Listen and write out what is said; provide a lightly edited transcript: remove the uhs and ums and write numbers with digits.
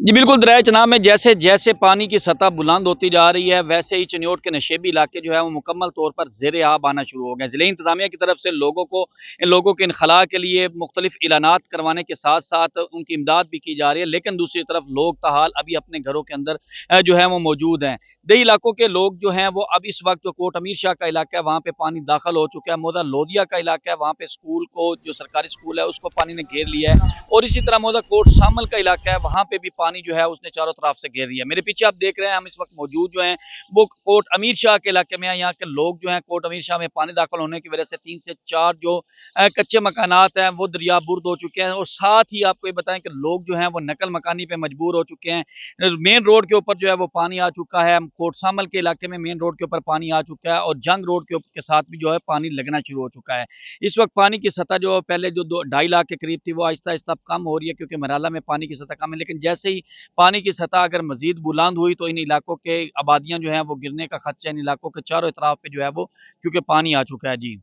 जी बिल्कुल, दरियाए चनाब में जैसे जैसे पानी की सतह बुलंद होती जा रही है, वैसे ही चिन्योट के नशेबी इलाके जो है वो मुकम्मल तौर पर ज़ेर आब आना शुरू हो गए हैं। ज़िले इंतज़ामिया की तरफ से इन लोगों के इनखला के लिए मुख्तलिफ ऐलानात करवाने के साथ-साथ उनकी इमदाद भी की जा रही है, लेकिन दूसरी तरफ लोग ताहाल अभी अपने घरों के अंदर जो है वो मौजूद हैं। कई इलाकों के लोग जो हैं वो अब इस वक़्त जो कोट अमीर शाह का इलाका है, वहाँ पे पानी दाखिल हो चुका है। मौदा लोदिया का इलाका है, वहाँ पे स्कूल को जो सरकारी स्कूल है, उसको पानी ने घेर लिया है। और इसी तरह मौदा कोट शामल का इलाका है, वहाँ पे भी पानी जो है उसने चारों तरफ से घेर लिया। मेरे पीछे आप देख रहे हैं, हम इस वक्त मौजूद जो हैं वो कोट अमीर शाह के इलाके में हैं। यहाँ के लोग जो हैं कोट अमीर शाह में पानी दाखिल होने की वजह से 3 से 4 जो कच्चे मकानात हैं वो दरियाबुर्द हो चुके हैं। और साथ ही आपको ये बताएं कि लोग जो हैं वो नकल मकानी पे मजबूर हो चुके हैं। मेन रोड के ऊपर जो है वो पानी आ चुका है। कोट शामल के इलाके में मेन रोड के ऊपर पानी आ चुका है और जंग रोड के साथ भी जो है पानी लगना शुरू हो चुका है। इस वक्त पानी की सतह जो पहले जो 2-2.5 लाख के करीब थी वो आहिस्ता-आहिस्ता कम हो रही है, क्योंकि मराला में पानी की सतह कम है। लेकिन जैसे ही पानी की सतह अगर मज़ीद बुलंद हुई तो इन इलाकों के आबादियाँ जो हैं वो गिरने का खदशा है। इन इलाकों के चारों तरफ पे जो है वो क्योंकि पानी आ चुका है। जी।